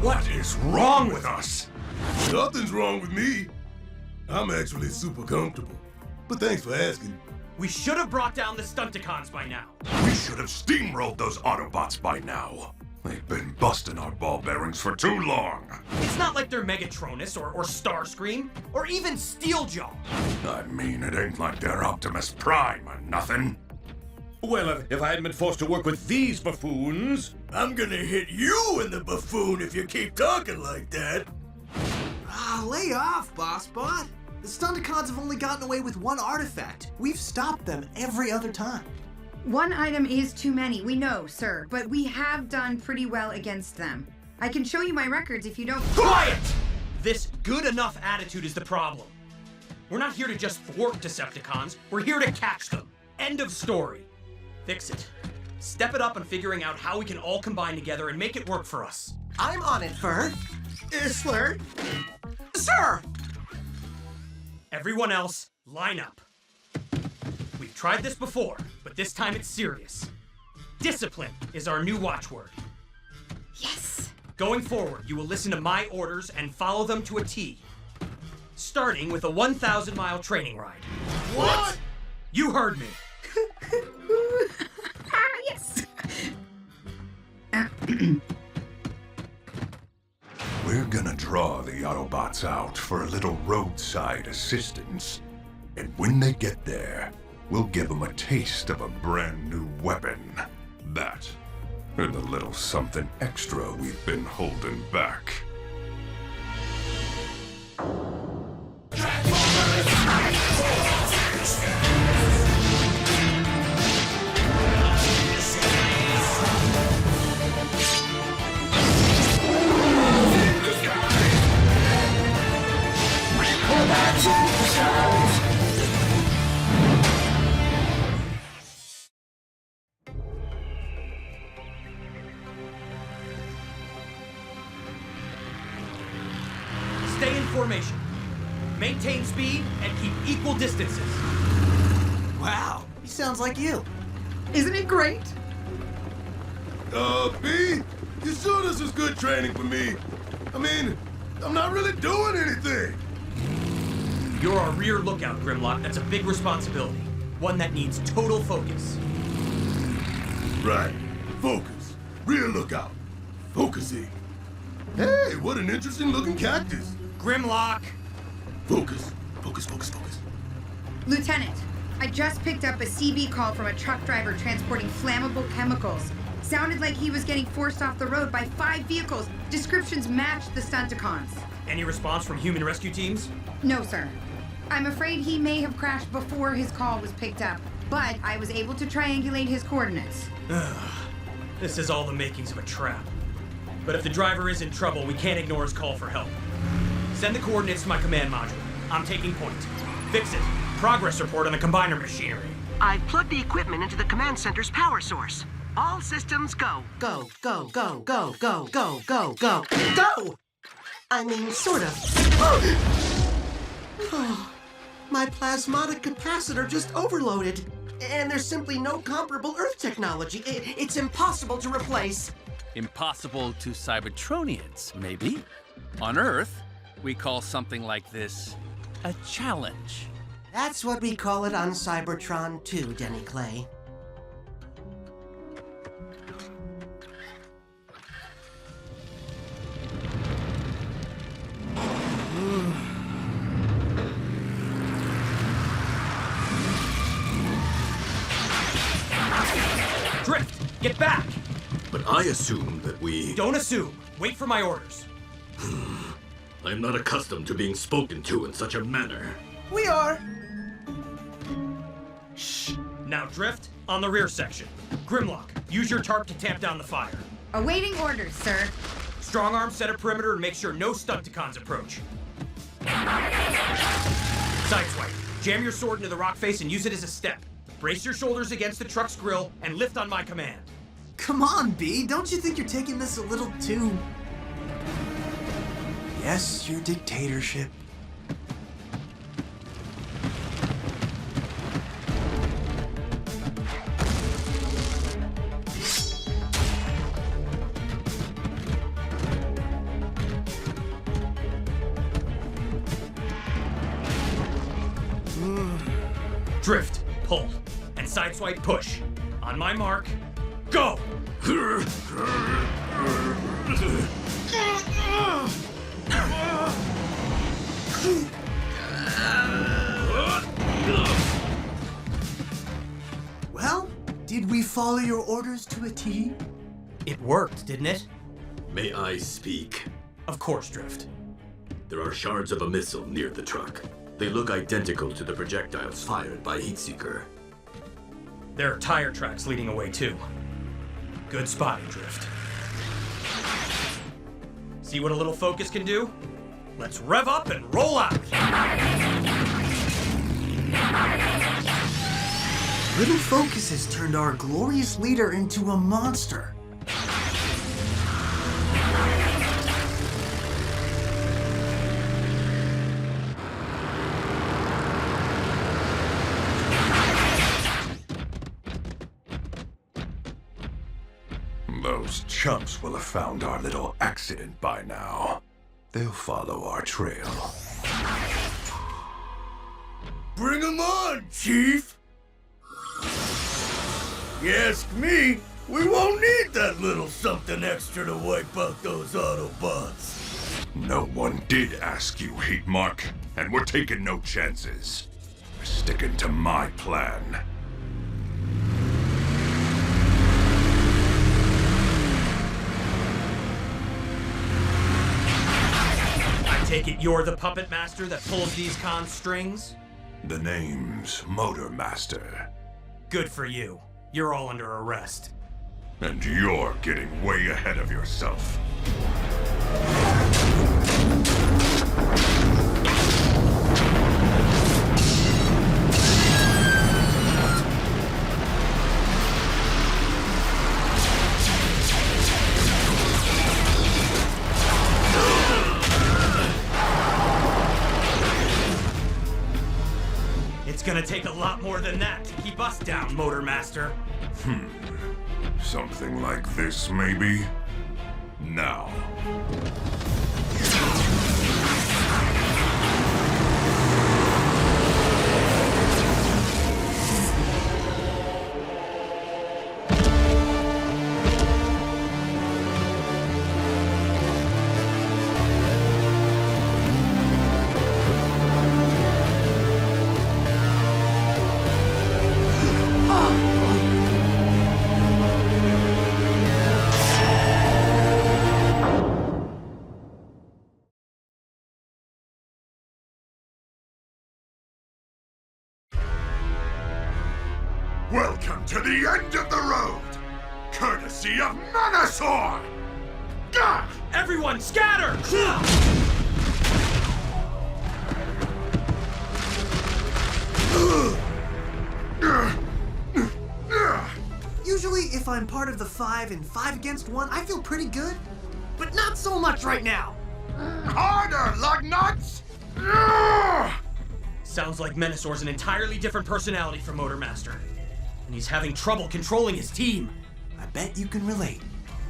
What is wrong with us? Nothing's wrong with me. I'm actually super comfortable. But thanks for asking. We should have brought down the Stunticons by now. We should have steamrolled those Autobots by now. They've been busting our ball bearings for too long. It's not like they're Megatronus or Starscream or even Steeljaw. I mean, it ain't like they're Optimus Prime or nothing. Well, if I hadn't been forced to work with these buffoons... I'm gonna hit you in the buffoon if you keep talking like that. Lay off, BossBot. The Stunticons have only gotten away with one artifact. We've stopped them every other time. One item is too many, we know, sir, but we have done pretty well against them. I can show you my records if you don't— Quiet! This good enough attitude is the problem. We're not here to just thwart Decepticons, we're here to catch them. End of story. Fix it. Step it up on figuring out how we can all combine together and make it work for us. I'm on it, Fur. Isler. Sir! Everyone else, line up. We've tried this before, but this time it's serious. Discipline is our new watchword. Yes! Going forward, you will listen to my orders and follow them to a T. Starting with a 1,000-mile training ride. What? You heard me. Yes! We're gonna draw the Autobots out for a little roadside assistance. And when they get there, we'll give them a taste of a brand new weapon. That, and a little something extra we've been holding back. Stay in formation. Maintain speed and keep equal distances. Wow, he sounds like you. Isn't it great? B, you sure this is good training for me? I mean, I'm not really doing anything. You're our rear lookout, Grimlock. That's a big responsibility. One that needs total focus. Right. Focus. Rear lookout. Focusing. Hey, what an interesting looking cactus. Grimlock! Focus. Focus, focus, focus. Lieutenant, I just picked up a CB call from a truck driver transporting flammable chemicals. Sounded like he was getting forced off the road by 5 vehicles. Descriptions matched the Stunticons. Any response from human rescue teams? No, sir. I'm afraid he may have crashed before his call was picked up, but I was able to triangulate his coordinates. This is all the makings of a trap. But if the driver is in trouble, we can't ignore his call for help. Send the coordinates to my command module. I'm taking point. Fix it. Progress report on the combiner machinery. I've plugged the equipment into the command center's power source. All systems go. Go, go, go, go, go, go, go, go, go! I mean, sort of. My plasmatic capacitor just overloaded. And there's simply no comparable Earth technology. It's impossible to replace. Impossible to Cybertronians, maybe? On Earth, we call something like this a challenge. That's what we call it on Cybertron too, Denny Clay. Drift! Get back! But I assume that we... Don't assume. Wait for my orders. I'm not accustomed to being spoken to in such a manner. We are. Shh. Now Drift, on the rear section. Grimlock, use your tarp to tamp down the fire. Awaiting orders, sir. Strong arm, set a perimeter, and make sure no Stunticons approach. Sideswipe. Jam your sword into the rock face and use it as a step. Brace your shoulders against the truck's grill and lift on my command. Come on, B. Don't you think you're taking this a little too... Yes, your dictatorship. Drift, pull, and sideswipe push. On my mark, go! Well, did we follow your orders to a T? It worked, didn't it? May I speak? Of course, Drift. There are shards of a missile near the truck. They look identical to the projectiles fired by Heatseeker. There are tire tracks leading away, too. Good spotting, Drift. See what a little focus can do? Let's rev up and roll out! Little focus has turned our glorious leader into a monster. Those chumps will have found our little accident by now. They'll follow our trail. Bring 'em on, Chief! You ask me, we won't need that little something extra to wipe out those Autobots. No one did ask you, Heatmark, and we're taking no chances. We're sticking to my plan. I take it you're the puppet master that pulls these cons' strings? The name's Motor Master. Good for you. You're all under arrest. And you're getting way ahead of yourself. It's gonna take a lot more than that to keep us down, Motor Master. Something like this, maybe? Now. Welcome to the end of the road, courtesy of Manasaur! Gah! Everyone, scatter! Usually, if I'm part of the 5 and 5 against 1, I feel pretty good. But not so much right now. Harder, lugnuts! Sounds like Manasaur's an entirely different personality from Motor Master. And he's having trouble controlling his team. I bet you can relate.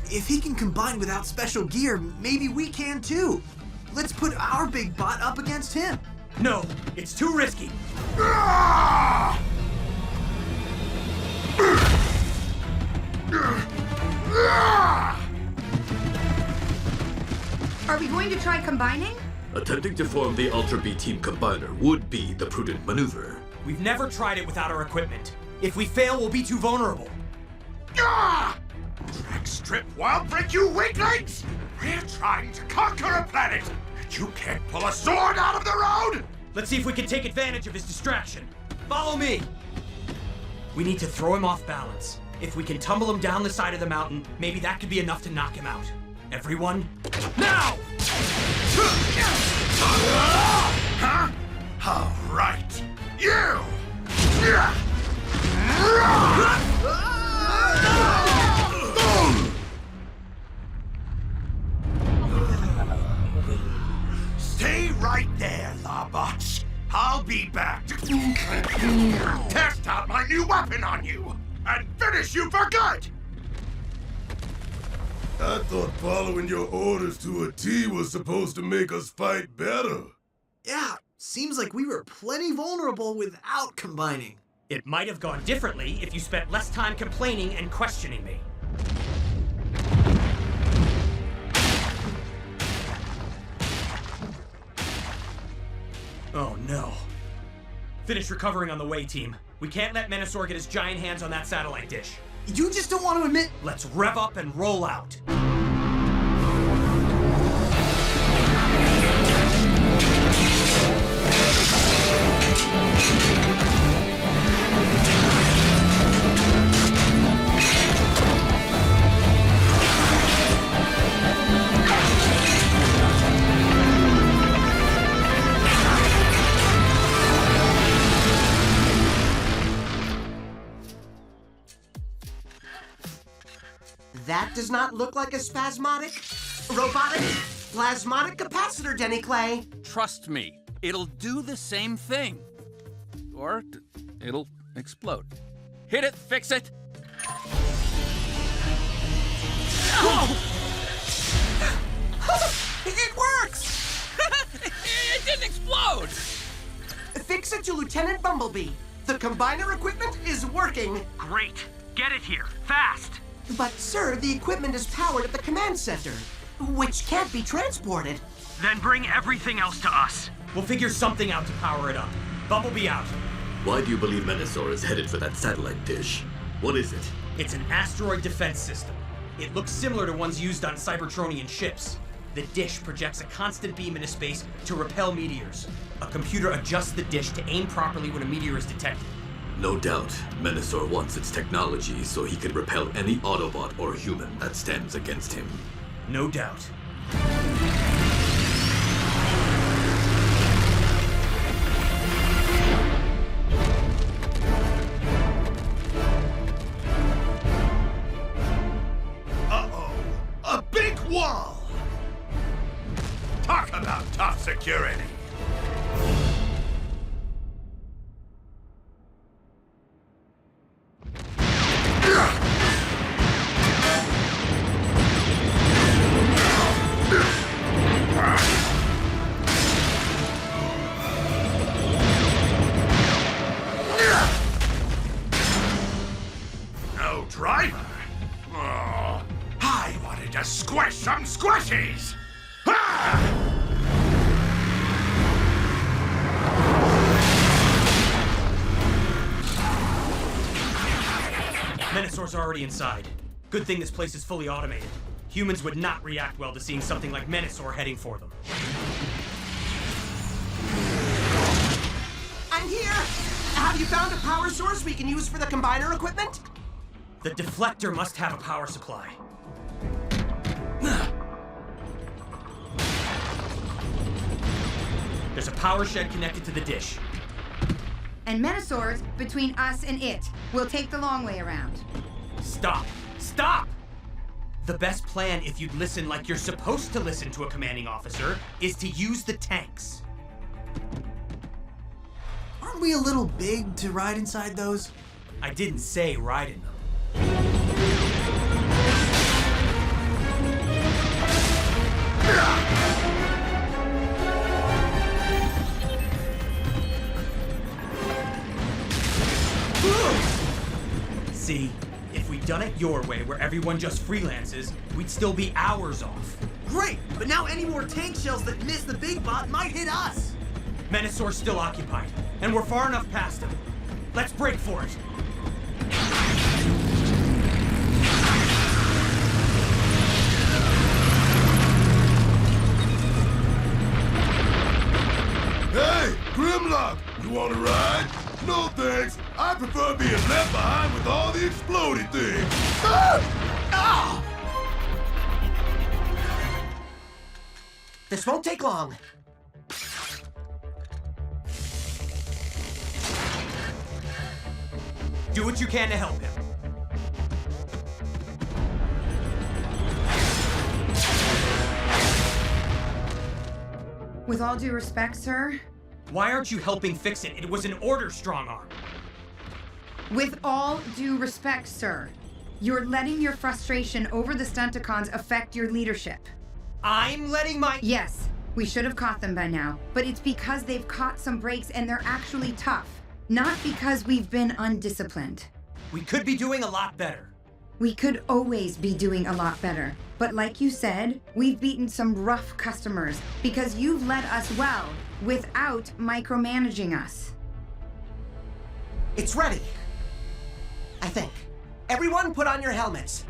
If he can combine without special gear, maybe we can too. Let's put our big bot up against him. No, it's too risky. Are we going to try combining? Attempting to form the Ultra B Team Combiner would be the prudent maneuver. We've never tried it without our equipment. If we fail, we'll be too vulnerable. Drag strip wild break, you weaklings! We're trying to conquer a planet, and you can't pull a sword out of the road! Let's see if we can take advantage of his distraction. Follow me! We need to throw him off balance. If we can tumble him down the side of the mountain, maybe that could be enough to knock him out. Everyone, now! Huh? All right. You! Stay right there, Lawbots. I'll be back to test out my new weapon on you and finish you for good! I thought following your orders to a T was supposed to make us fight better. Yeah, seems like we were plenty vulnerable without combining. It might have gone differently if you spent less time complaining and questioning me. Oh no. Finish recovering on the way, team. We can't let Menasor get his giant hands on that satellite dish. You just don't want to admit. Let's rev up and roll out. That does not look like a spasmodic, robotic, plasmodic capacitor, Denny Clay. Trust me, it'll do the same thing. Or it'll explode. Hit it, fix it. It works! It didn't explode! Fix it to Lieutenant Bumblebee. The combiner equipment is working. Great. Get it here, fast. But, sir, the equipment is powered at the command center, which can't be transported. Then bring everything else to us. We'll figure something out to power it up. Bumblebee out. Why do you believe Menasor is headed for that satellite dish? What is it? It's an asteroid defense system. It looks similar to ones used on Cybertronian ships. The dish projects a constant beam into space to repel meteors. A computer adjusts the dish to aim properly when a meteor is detected. No doubt, Menasor wants its technology so he can repel any Autobot or human that stands against him. No doubt. Uh-oh, a big wall! Talk about tough security! No driver? Oh, I wanted to squish some squishies! Ah! Menasor's already inside. Good thing this place is fully automated. Humans would not react well to seeing something like Menasor heading for them. I'm here! Have you found a power source we can use for the combiner equipment? The deflector must have a power supply. There's a power shed connected to the dish. And Menasor's between us and it. We'll take the long way around. Stop! Stop! The best plan, if you'd listen like you're supposed to listen to a commanding officer, is to use the tanks. Aren't we a little big to ride inside those? I didn't say ride in them. See, if we'd done it your way, where everyone just freelances, we'd still be hours off. Great, but now any more tank shells that miss the big bot might hit us. Menasor's still occupied, and we're far enough past him. Let's break for it. Hey, Grimlock, you wanna ride? No thanks. I prefer being left behind with all the explodey things. Ah! This won't take long. Do what you can to help him. With all due respect, sir. Why aren't you helping fix it? It was an order, Strongarm. With all due respect, sir. You're letting your frustration over the Stunticons affect your leadership. I'm letting my... Yes, we should have caught them by now, but it's because they've caught some breaks and they're actually tough. Not because we've been undisciplined. We could be doing a lot better. We could always be doing a lot better. But like you said, we've beaten some rough customers because you've led us well without micromanaging us. It's ready. I think. Everyone put on your helmets.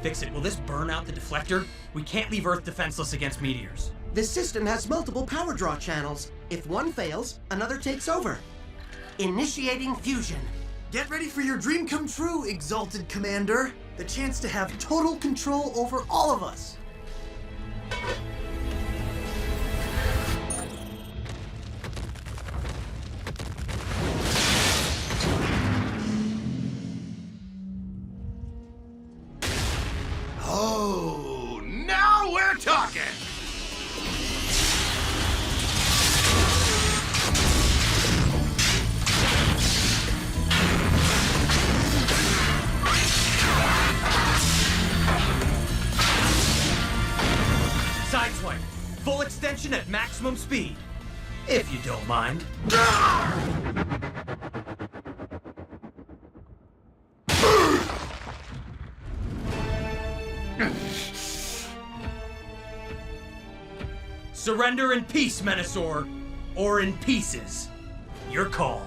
Fix it. Will this burn out the deflector? We can't leave Earth defenseless against meteors. This system has multiple power draw channels. If one fails, another takes over. Initiating fusion. Get ready for your dream come true, Exalted Commander. The chance to have total control over all of us. Oh, now we're talking! Sideswipe. Full extension at maximum speed. If you don't mind. Surrender in peace, Menasor, or in pieces. Your call.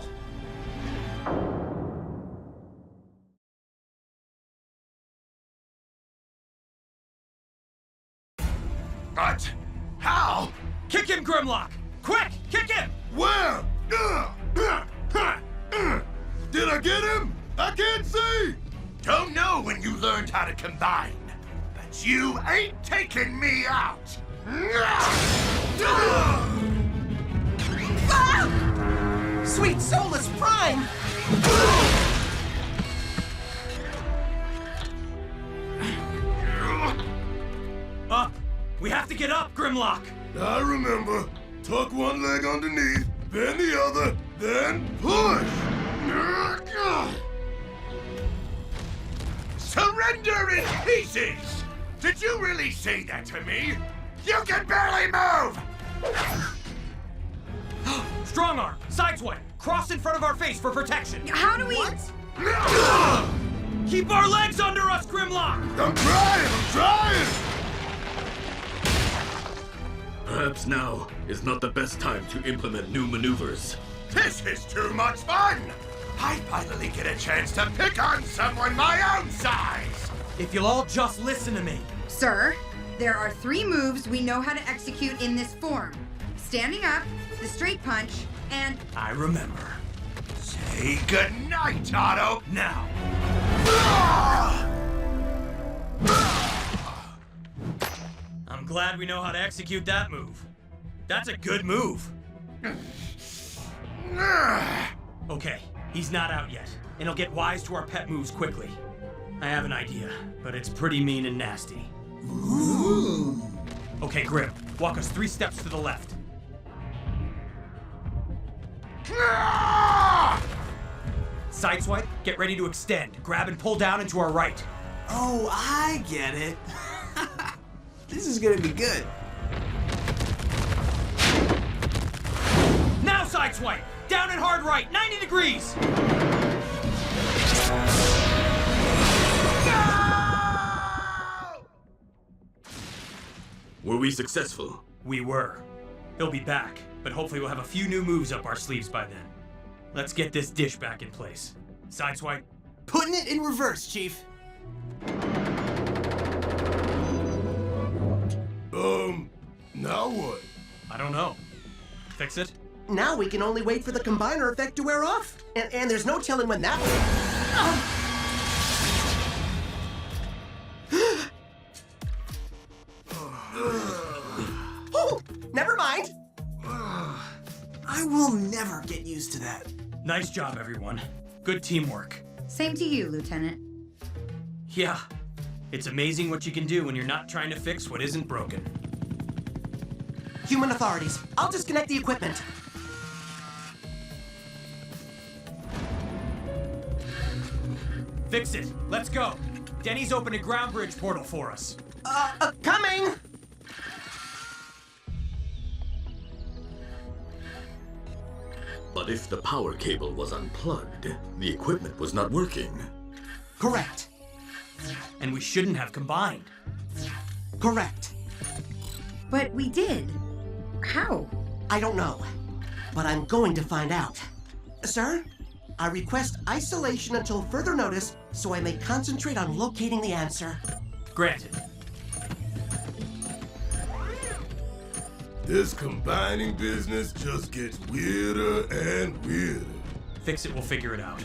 But how? Kick him, Grimlock! Quick, kick him! Where? Did I get him? I can't see! Don't know when you learned how to combine, but you ain't taking me out! Ah! Sweet Solus Prime! Up! We have to get up, Grimlock! I remember. Tuck one leg underneath, then the other, then push! Surrender in pieces! Did you really say that to me? You can barely move! Strong arm, sideswipe, cross in front of our face for protection. How do we... Keep our legs under us, Grimlock! I'm trying! Perhaps now is not the best time to implement new maneuvers. This is too much fun! I finally get a chance to pick on someone my own size! If you'll all just listen to me. Sir, there are 3 moves we know how to execute in this form. Standing up, the straight punch, and... I remember. Say goodnight, Otto! Now. I'm glad we know how to execute that move. That's a good move. Okay, he's not out yet, and he'll get wise to our pet moves quickly. I have an idea, but it's pretty mean and nasty. Ooh. Okay, Grim, walk us 3 steps to the left. Sideswipe, get ready to extend. Grab and pull down into our right. Oh, I get it. This is gonna be good. Now sideswipe! Down and hard right, 90 degrees! Were we successful? We were. He'll be back, but hopefully we'll have a few new moves up our sleeves by then. Let's get this dish back in place. Sideswipe. Putting it in reverse, Chief. Now what? I don't know. Fix it? Now we can only wait for the combiner effect to wear off. And there's no telling when that Oh, never mind. I will never get used to that. Nice job, everyone. Good teamwork. Same to you, Lieutenant. Yeah, it's amazing what you can do when you're not trying to fix what isn't broken. Human authorities, I'll disconnect the equipment. Fix it. Let's go. Denny's opened a ground bridge portal for us. Coming! But if the power cable was unplugged, the equipment was not working. Correct. And we shouldn't have combined. Correct. But we did. How? I don't know, but I'm going to find out. Sir, I request isolation until further notice so I may concentrate on locating the answer. Granted. This combining business just gets weirder and weirder. Fix-It will figure it out.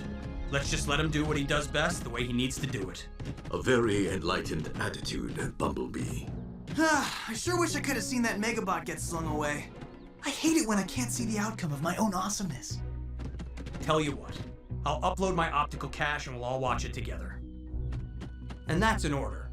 Let's just let him do what he does best the way he needs to do it. A very enlightened attitude, Bumblebee. I sure wish I could have seen that Megabot get slung away. I hate it when I can't see the outcome of my own awesomeness. Tell you what, I'll upload my optical cache and we'll all watch it together. And that's in order.